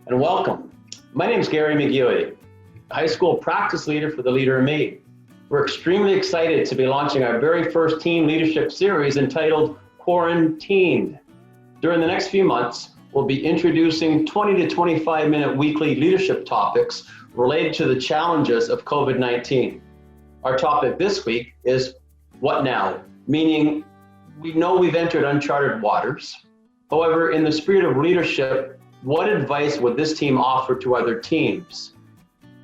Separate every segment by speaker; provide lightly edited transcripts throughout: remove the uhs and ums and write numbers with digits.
Speaker 1: and welcome. My name is Gary McGuey, high school practice leader for the Leader in Me. We're extremely excited to be launching our very first team leadership series entitled QuaranTEENed. During the next few months, we'll be introducing 20 to 25 minute weekly leadership topics related to the challenges of COVID-19. Our topic this week is what now? Meaning, we know we've entered uncharted waters. However, in the spirit of leadership, what advice would this team offer to other teams?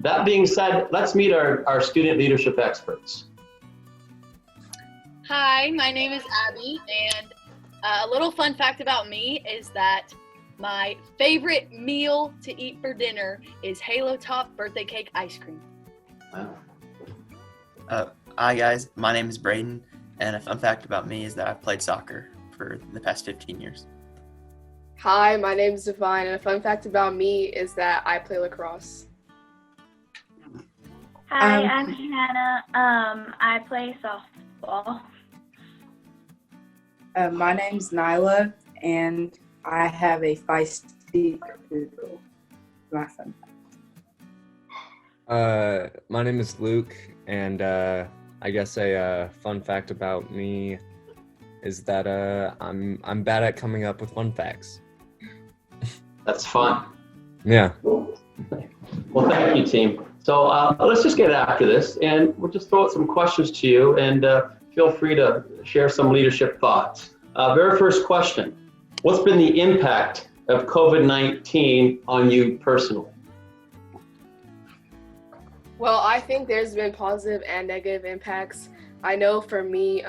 Speaker 1: That being said, let's meet our student leadership experts.
Speaker 2: Hi, my name is Abby, and a little fun fact about me is that my favorite meal to eat for dinner is Halo Top birthday cake ice cream.
Speaker 1: Wow.
Speaker 3: Hi guys, my name is Braden, and a fun fact about me is that I've played soccer for the past 15 years.
Speaker 4: Hi, my name is Divine, and a fun fact about me is that I play lacrosse.
Speaker 5: Hi, I'm Hannah. I play softball.
Speaker 6: My name's Nyla, and I have a feisty poodle. My fun fact.
Speaker 7: My name is Luke, and I guess a fun fact about me is that I'm bad at coming up with fun facts.
Speaker 1: That's fun.
Speaker 7: Yeah.
Speaker 1: Well, thank you, team. So let's just get after this, and we'll just throw out some questions to you, and feel free to share some leadership thoughts. Very first question, what's been the impact of COVID-19 on you personally?
Speaker 4: Well, I think there's been positive and negative impacts. I know for me,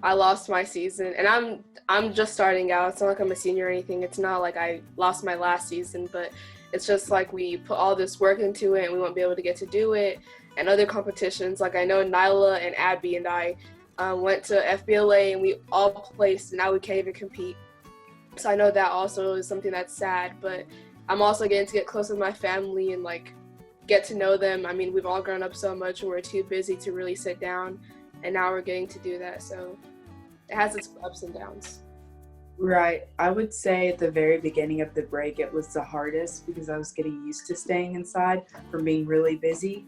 Speaker 4: I lost my season, and I'm just starting out. It's not like I'm a senior or anything. It's not like I lost my last season, but it's just like we put all this work into it and we won't be able to get to do it. And other competitions, like I know Nyla and Abby and I went to FBLA and we all placed, and now we can't even compete. So I know that also is something that's sad, but I'm also getting to get close with my family and like get to know them. I mean, we've all grown up so much and we're too busy to really sit down, and now we're getting to do that. So it has its ups and downs.
Speaker 6: Right. I would say at the very beginning of the break, it was the hardest because I was getting used to staying inside from being really busy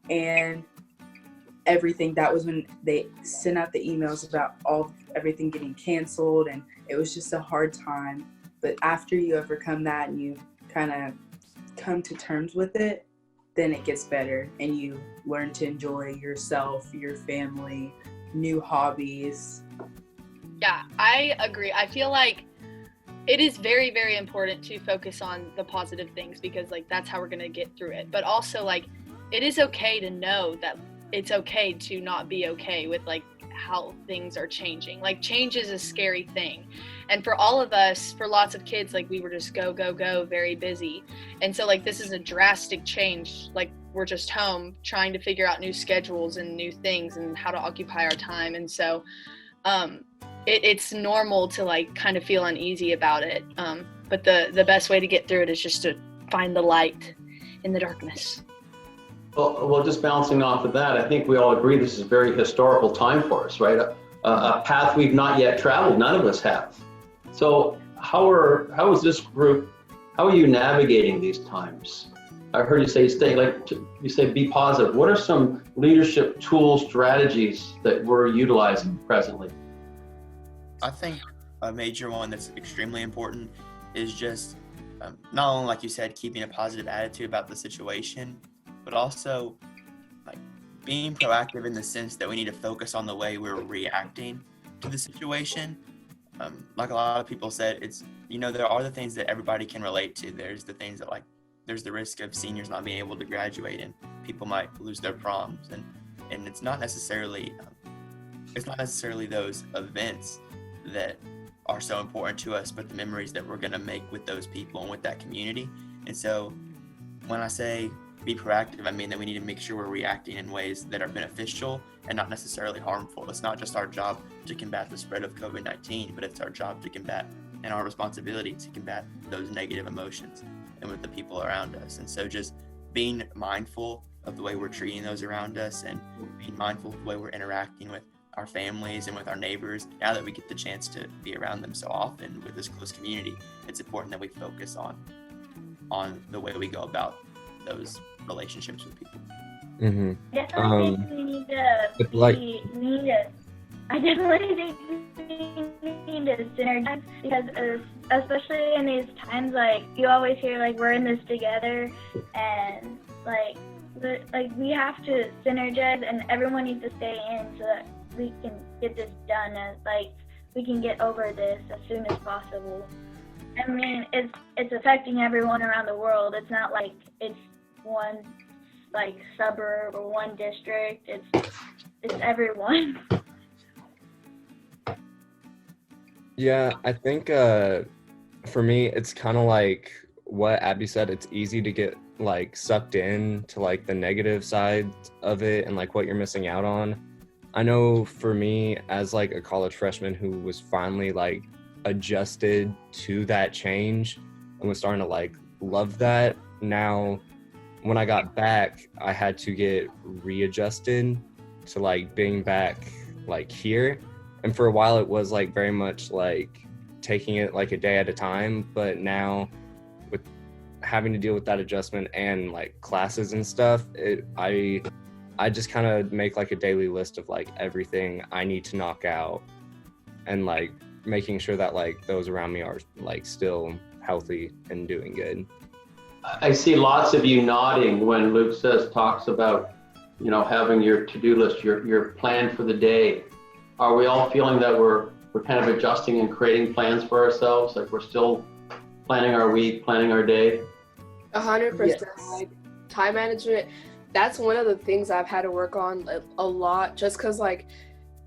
Speaker 6: and everything. That was when they sent out the emails about everything getting canceled, and it was just a hard time. But after you overcome that and you kind of come to terms with it, then it gets better and you learn to enjoy yourself, your family, new hobbies.
Speaker 2: Yeah, I agree. I feel like it is very, very important to focus on the positive things because like that's how we're going to get through it. But also like it is okay to know that it's okay to not be okay with like how things are changing. Like change is a scary thing. And for all of us, for lots of kids, like we were just go, very busy. And so like this is a drastic change. Like we're just home trying to figure out new schedules and new things and how to occupy our time. And so it's normal to like kind of feel uneasy about it. But the best way to get through it is just to find the light in the darkness.
Speaker 1: Well, just bouncing off of that, I think we all agree this is a very historical time for us, right? A path we've not yet traveled, none of us have. So how is this group, how are you navigating these times? I heard you say be positive. What are some leadership tools, strategies that we're utilizing presently?
Speaker 3: I think a major one that's extremely important is just not only, like you said, keeping a positive attitude about the situation, but also like being proactive in the sense that we need to focus on the way we're reacting to the situation. Like a lot of people said, it's, there are the things that everybody can relate to. There's the things that like, there's the risk of seniors not being able to graduate and people might lose their proms. And it's not necessarily those events that are so important to us, but the memories that we're going to make with those people and with that community. And so when I say be proactive, I mean that we need to make sure we're reacting in ways that are beneficial and not necessarily harmful. It's not just our job to combat the spread of COVID-19, but it's our job to combat and our responsibility to combat those negative emotions and with the people around us. And so just being mindful of the way we're treating those around us and being mindful of the way we're interacting with our families and with our neighbors, now that we get the chance to be around them so often with this close community, it's important that we focus on on the way we go about those relationships with people.
Speaker 7: Mm-hmm.
Speaker 5: Definitely think we need to
Speaker 7: but like-
Speaker 5: I definitely think we need to synergize because especially in these times, like you always hear like we're in this together, and like we have to synergize and everyone needs to stay in so that we can get this done and like we can get over this as soon as possible. I mean, it's affecting everyone around the world. It's not like it's one like suburb or one district. It's everyone.
Speaker 7: Yeah, I think for me, it's kind of like what Abby said. It's easy to get like sucked in to like the negative side of it and like what you're missing out on. I know for me as like a college freshman who was finally like adjusted to that change and was starting to like love that. Now, when I got back, I had to get readjusted to like being back like here. And for a while it was like very much like taking it like a day at a time, but now with having to deal with that adjustment and like classes and stuff, I just kind of make like a daily list of like everything I need to knock out and like making sure that like those around me are like still healthy and doing good.
Speaker 1: I see lots of you nodding when Luke talks about, you know, having your to-do list, your plan for the day. Are we all feeling that we're kind of adjusting and creating plans for ourselves? Like we're still planning our week, planning our day?
Speaker 4: 100%.
Speaker 6: Yes.
Speaker 4: Like time management, that's one of the things I've had to work on a lot, just because like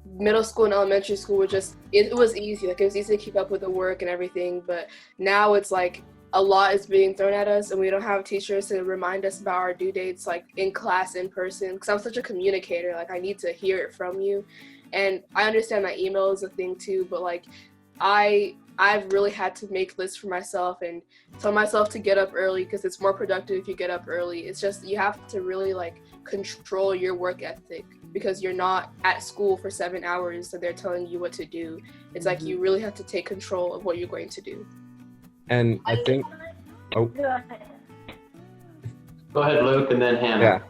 Speaker 4: middle school and elementary school were just, it was easy. Like it was easy to keep up with the work and everything, but now it's like a lot is being thrown at us and we don't have teachers to remind us about our due dates like in class, in person, because I'm such a communicator. Like I need to hear it from you. And I understand that email is a thing too, but like I've really had to make lists for myself and tell myself to get up early because it's more productive if you get up early. It's just you have to really like control your work ethic because you're not at school for 7 hours so they're telling you what to do. It's like you really have to take control of what you're going to do.
Speaker 7: And I think,
Speaker 5: Go ahead.
Speaker 1: Go ahead, Luke, and then Hannah.
Speaker 7: yeah,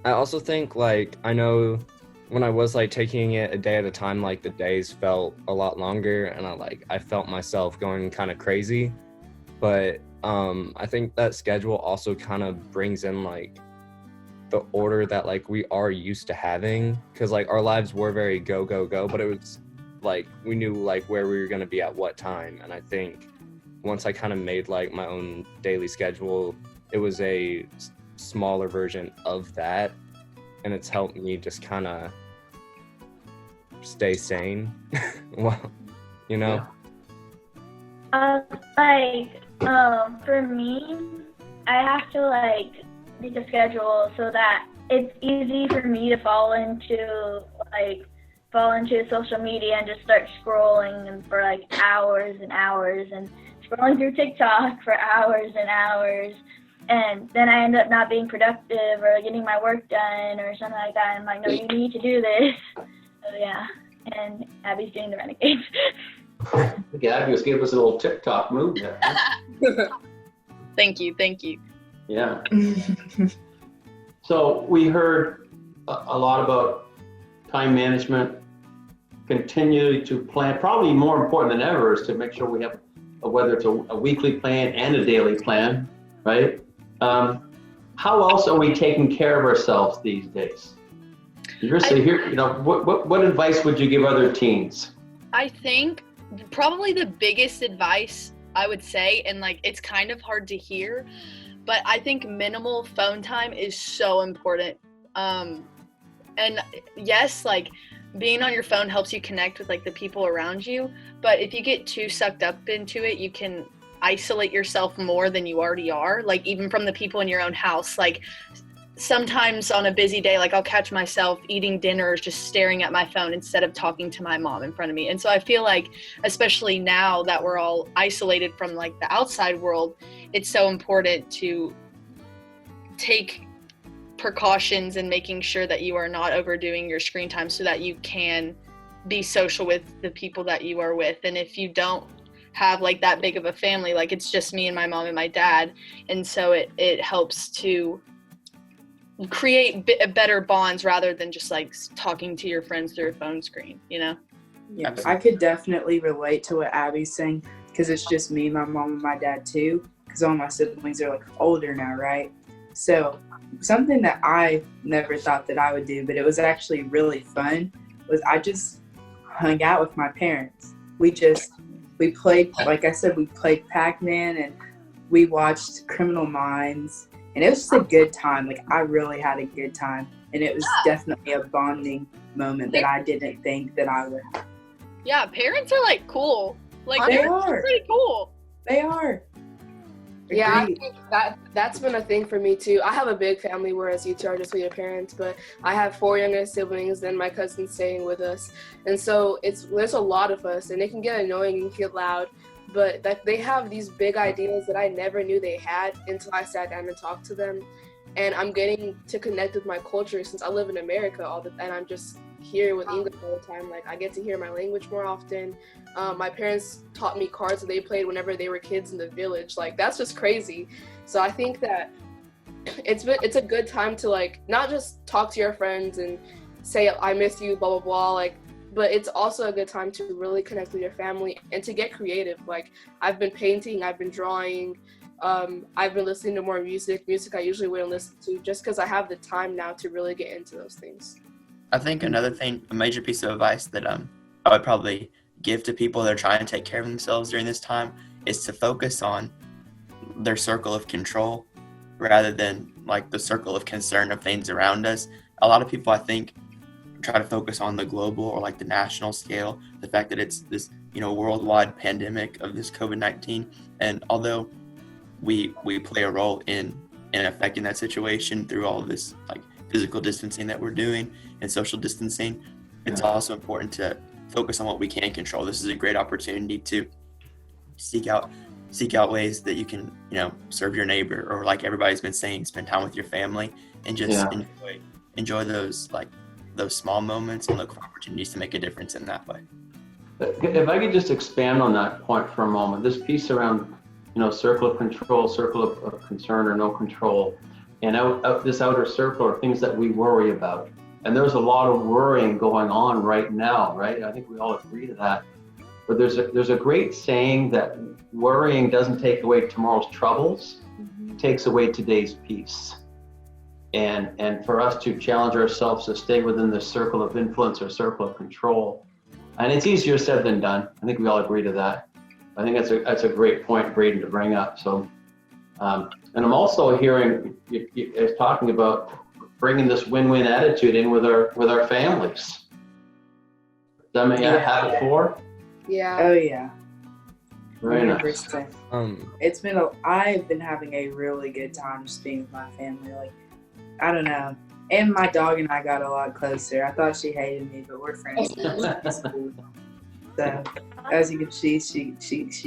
Speaker 7: I also think like, I know when I was like taking it a day at a time, like the days felt a lot longer and I felt myself going kind of crazy. But I think that schedule also kind of brings in like the order that like we are used to having, because like our lives were very go, but it was like we knew like where we were going to be at what time. And I think once I kind of made like my own daily schedule, it was a smaller version of that. And it's helped me just kind of stay sane. Well, you know?
Speaker 5: For me, I have to like make a schedule so that it's easy for me to fall into social media and just start scrolling and for like hours and hours and scrolling through TikTok for hours and hours. And then I end up not being productive or getting my work done or something like that. I'm like, no, you need to do this. So yeah, and Abby's doing the renegades.
Speaker 1: Abby was giving us a little TikTok move there.
Speaker 2: Thank you.
Speaker 1: Yeah. So we heard a lot about time management, continue to plan. Probably more important than ever is to make sure we have, whether it's a weekly plan and a daily plan, right? How else are we taking care of ourselves these days? What advice would you give other teens?
Speaker 2: I think probably the biggest advice I would say, and like it's kind of hard to hear, but I think minimal phone time is so important. And yes, like being on your phone helps you connect with like the people around you, but if you get too sucked up into it, you can isolate yourself more than you already are, like even from the people in your own house. Like sometimes on a busy day, like I'll catch myself eating dinner just staring at my phone instead of talking to my mom in front of me. And so I feel like, especially now that we're all isolated from like the outside world, it's so important to take precautions and making sure that you are not overdoing your screen time so that you can be social with the people that you are with. And if you don't have like that big of a family. Like it's just me and my mom and my dad, and so it helps to create better bonds rather than just like talking to your friends through a phone screen, you know?
Speaker 6: Yeah, I could definitely relate to what Abby's saying, because it's just me, my mom, and my dad too, because all my siblings are like older now, right? So something that I never thought that I would do, but it was actually really fun, was I just hung out with my parents. We played, like I said, we played Pac-Man, and we watched Criminal Minds, and it was just a good time. Like, I really had a good time, and it was definitely a bonding moment that I didn't think that I would have.
Speaker 2: Yeah, parents are like cool. Like
Speaker 6: They
Speaker 2: parents
Speaker 6: are.
Speaker 2: pretty cool.
Speaker 6: They are.
Speaker 4: Yeah, I
Speaker 6: Agreed.
Speaker 4: think that's been a thing for me too. I have a big family, whereas you two are just with your parents, but I have 4 younger siblings and my cousin's staying with us. And so there's a lot of us, and it can get annoying and get loud, but that they have these big ideas that I never knew they had until I sat down and talked to them. And I'm getting to connect with my culture since I live in America and I'm just here with English all the time. Like, I get to hear my language more often. My parents taught me cards that they played whenever they were kids in the village. Like, that's just crazy. So I think that it's a good time to, like, not just talk to your friends and say I miss you, blah blah blah, like, but it's also a good time to really connect with your family and to get creative. Like, I've been painting, I've been drawing, I've been listening to more music I usually wouldn't listen to, just because I have the time now to really get into those things.
Speaker 3: I think another thing, a major piece of advice that I would probably give to people that are trying to take care of themselves during this time is to focus on their circle of control rather than like the circle of concern of things around us. A lot of people, I think, try to focus on the global or like the national scale, the fact that it's this, worldwide pandemic of this COVID-19. And although we play a role in affecting that situation through all of this like physical distancing that we're doing and social distancing, it's also important to focus on what we can control. This is a great opportunity to seek out ways that you can, serve your neighbor, or like everybody's been saying, spend time with your family and just enjoy those small moments and look for opportunities to make a difference in that way.
Speaker 1: If I could just expand on that point for a moment, this piece around, circle of control, circle of concern or no control, and out this outer circle are things that we worry about. And there's a lot of worrying going on right now, right? I think we all agree to that. But there's a great saying that worrying doesn't take away tomorrow's troubles, it takes away today's peace. And for us to challenge ourselves to stay within the circle of influence or circle of control, and it's easier said than done. I think we all agree to that. I think that's a great point, Braden, to bring up. So, and I'm also hearing you talking about bringing this win-win attitude in with our families. Have it for?
Speaker 4: Yeah.
Speaker 6: Oh yeah.
Speaker 1: Very nice.
Speaker 6: 100%. I've been having a really good time just being with my family. Like, I don't know. And my dog and I got a lot closer. I thought she hated me, but we're friends now. It's cool. So, as you can see, she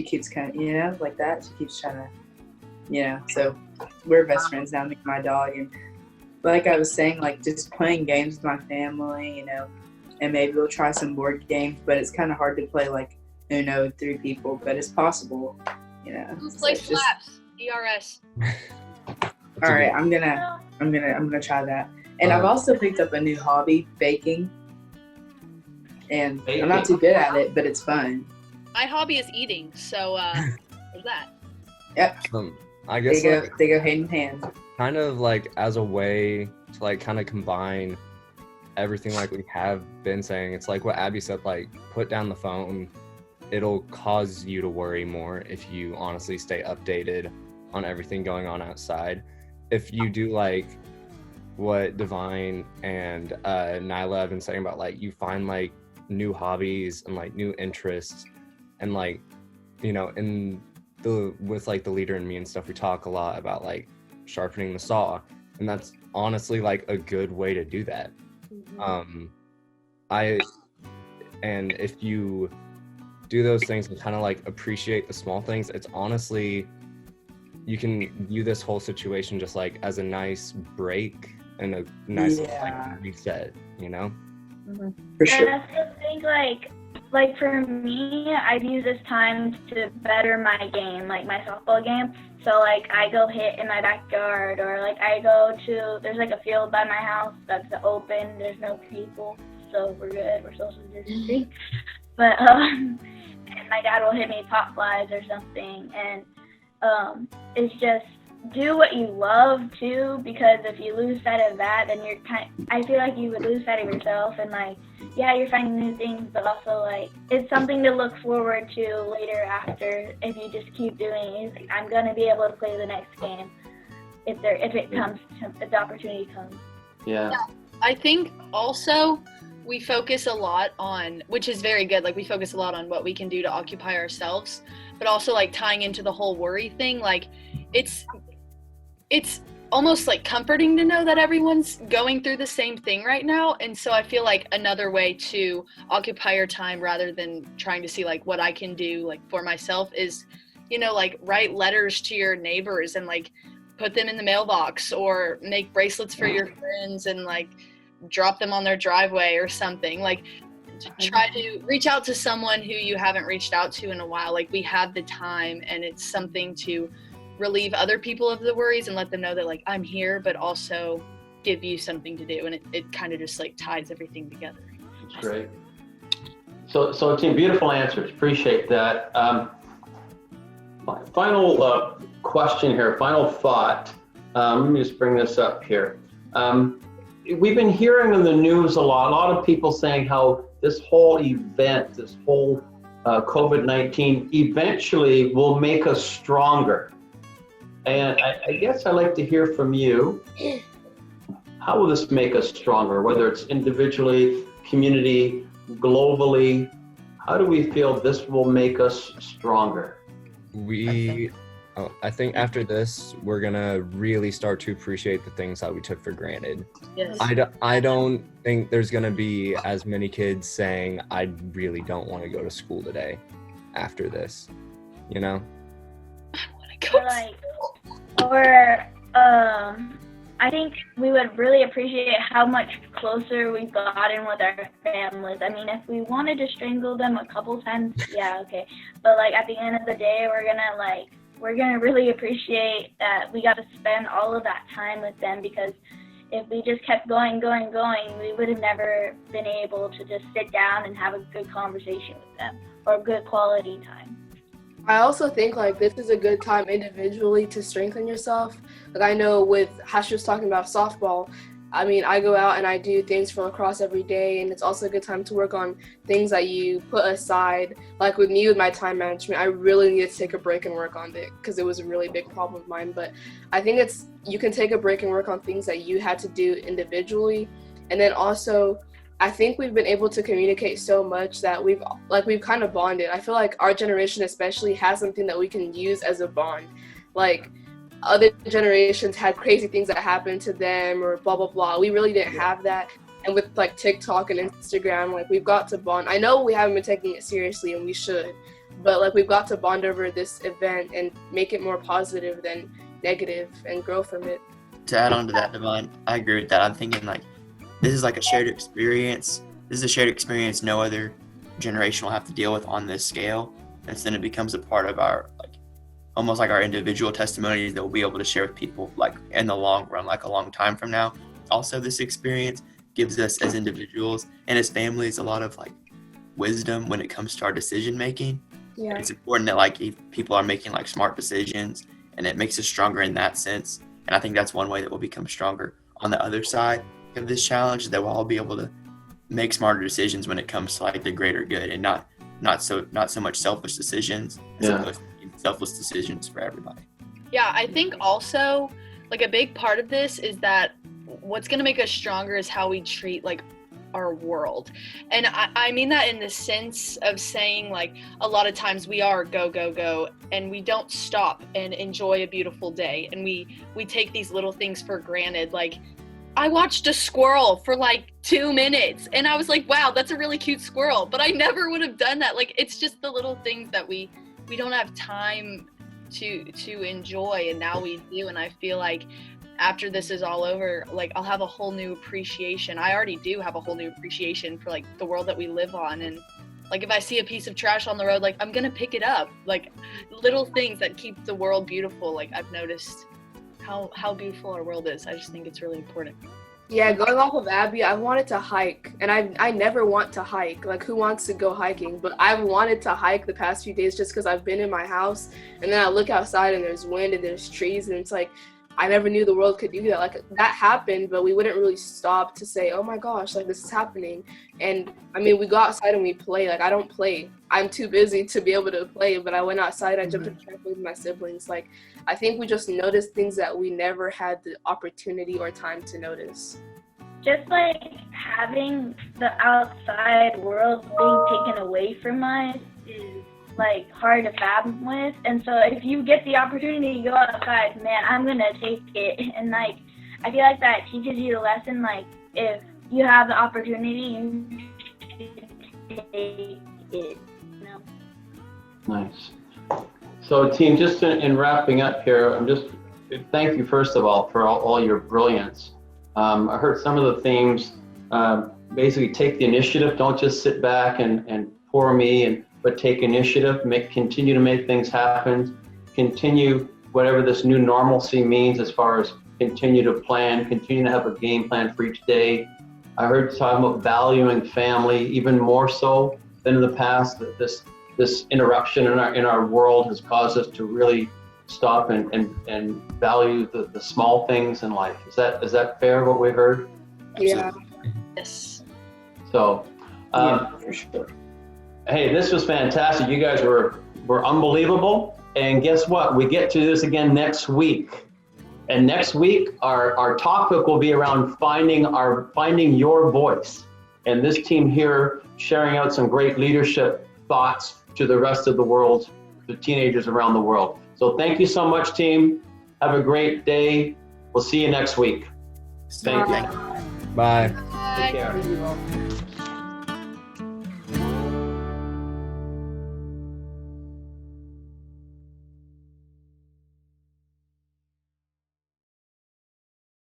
Speaker 6: keeps kind of, like that. She keeps trying to, so we're best friends now, me and my dog. And like I was saying, like, just playing games with my family, and maybe we'll try some board games, but it's kind of hard to play, like, Uno with 3 people, but it's possible,
Speaker 2: Play slaps, DRS.
Speaker 6: All right, I'm gonna try that. And I've also picked up a new hobby, baking. And I'm not too good at it, but it's fun.
Speaker 2: My hobby is eating, so there's that.
Speaker 6: Yep.
Speaker 7: I guess
Speaker 6: they go hand in hand.
Speaker 7: Kind of like as a way to like kind of combine everything like we have been saying. It's like what Abby said, like put down the phone. It'll cause you to worry more if you honestly stay updated on everything going on outside. If you do like what Divine and Nyla have been saying about like you find like new hobbies and like new interests, and like with like the leader and me and stuff, we talk a lot about like sharpening the saw, and that's honestly like a good way to do that. And if you do those things and kind of like appreciate the small things, it's honestly, you can view this whole situation just like as a nice break and a nice like reset,
Speaker 6: For sure.
Speaker 5: And I also think like like for me, I've used this time to better my game, like my softball game. So like I go hit in my backyard, or like I go to, there's like a field by my house that's open, there's no people, so we're good, we're social distancing. But and my dad will hit me pop flies or something, and it's just do what you love too, because if you lose sight of that, then I feel like you would lose sight of yourself, and like, yeah, you're finding new things, but also like it's something to look forward to later after if you just keep doing it. I'm gonna be able to play the next game if the opportunity comes.
Speaker 1: Yeah.
Speaker 2: I think also we focus a lot on, which is very good, like we focus a lot on what we can do to occupy ourselves, but also like tying into the whole worry thing, like it's almost like comforting to know that everyone's going through the same thing right now. And so I feel like another way to occupy your time rather than trying to see like what I can do like for myself is, like write letters to your neighbors and like put them in the mailbox, or make bracelets for your friends and like drop them on their driveway or something. Like try to reach out to someone who you haven't reached out to in a while. Like we have the time, and it's something to relieve other people of the worries and let them know that like I'm here, but also give you something to do. And it kind of just like ties everything together.
Speaker 1: That's great. So team, beautiful answers. Appreciate that. Final question here, final thought. Let me just bring this up here. We've been hearing in the news a lot of people saying how this whole event, this whole COVID-19 eventually will make us stronger. And I guess I'd like to hear from you. How will this make us stronger, whether it's individually, community, globally? How do we feel this will make us stronger?
Speaker 7: I think after this, we're gonna really start to appreciate the things that we took for granted.
Speaker 2: Yes.
Speaker 7: I don't think there's gonna be as many kids saying, I really don't want to go to school today after this,
Speaker 2: I want to go.
Speaker 5: I think we would really appreciate how much closer we've gotten with our families. I mean, if we wanted to strangle them a couple times, yeah, okay. But like at the end of the day, we're gonna really appreciate that we got to spend all of that time with them, because if we just kept going, we would have never been able to just sit down and have a good conversation with them, or good quality time.
Speaker 4: I also think like this is a good time individually to strengthen yourself. Like I know with how she was talking about softball, I mean, I go out and I do things for lacrosse every day, and it's also a good time to work on things that you put aside. Like with me, with my time management, I really need to take a break and work on it, because it was a really big problem of mine. But I think you can take a break and work on things that you had to do individually. And then also, I think we've been able to communicate so much that we've kind of bonded. I feel like our generation especially has something that we can use as a bond. Like other generations had crazy things that happened to them or blah, blah, blah. We really didn't have that. And with like TikTok and Instagram, like we've got to bond. I know we haven't been taking it seriously, and we should, but like we've got to bond over this event and make it more positive than negative and grow from it.
Speaker 3: To add on to that, Divine, I agree with that. I'm thinking like, this is like a shared experience. This is a shared experience no other generation will have to deal with on this scale. And so then it becomes a part of our, like, almost like our individual testimonies that we'll be able to share with people, like in the long run, like a long time from now. Also, this experience gives us as individuals and as families a lot of like wisdom when it comes to our decision making.
Speaker 4: Yeah.
Speaker 3: It's important that like if people are making like smart decisions, and it makes us stronger in that sense. And I think that's one way that we'll become stronger. On the other side of this challenge, that we'll all be able to make smarter decisions when it comes to like the greater good, and not so much selfish decisions, as opposed to selfless decisions for everybody.
Speaker 2: Yeah, I think also like a big part of this is that what's going to make us stronger is how we treat like our world. And I mean that in the sense of saying like a lot of times we are go, and we don't stop and enjoy a beautiful day. And we take these little things for granted. Like I watched a squirrel for like 2 minutes and I was like, wow, that's a really cute squirrel. But I never would have done that. Like it's just the little things that we don't have time to enjoy, and now we do. And I feel like after this is all over, like I'll have a whole new appreciation. I already do have a whole new appreciation for like the world that we live on, and Like if I see a piece of trash on the road, like I'm gonna pick it up. Like little things that keep the world beautiful. Like I've noticed how beautiful our world is. I just think it's really important.
Speaker 4: Yeah, going off of Abby, I wanted to hike, and I never want to hike. Like, who wants to go hiking? But I've wanted to hike the past few days just because I've been in my house, and then I look outside and there's wind and there's trees, and it's like, I never knew the world could do that. Like, that happened, but we wouldn't really stop to say, oh my gosh, like, this is happening. And, I mean, we go outside and we play. Like, I don't play. I'm too busy to be able to play, but I went outside, I jumped in the trampoline with my siblings. Like, I think we just noticed things that we never had the opportunity or time to notice.
Speaker 5: Just like having the outside world being taken away from us is like hard to fathom with. And so if you get the opportunity to go outside, man, I'm gonna take it. And like I feel like that teaches you the lesson, like if you have the opportunity, you should take it, you know.
Speaker 1: Nice. So team, just in wrapping up here, thank you first of all for all your brilliance. I heard some of the themes, basically take the initiative, don't just sit back and poor me, but take initiative, continue to make things happen, continue whatever this new normalcy means as far as continue to plan, continue to have a game plan for each day. I heard talking about valuing family even more so than in the past, that this interruption in our world has caused us to really stop and value the small things in life. Is that fair, what we heard?
Speaker 4: Yeah.
Speaker 2: Yes.
Speaker 1: So,
Speaker 6: For sure.
Speaker 1: hey, this was fantastic. You guys were unbelievable. And guess what? We get to this again next week. And next week, our topic will be around finding your voice. And this team here sharing out some great leadership thoughts to the rest of the world, to teenagers around the world. So thank you so much, team. Have a great day. We'll see you next week. Thank you.
Speaker 7: Bye.
Speaker 1: Take care.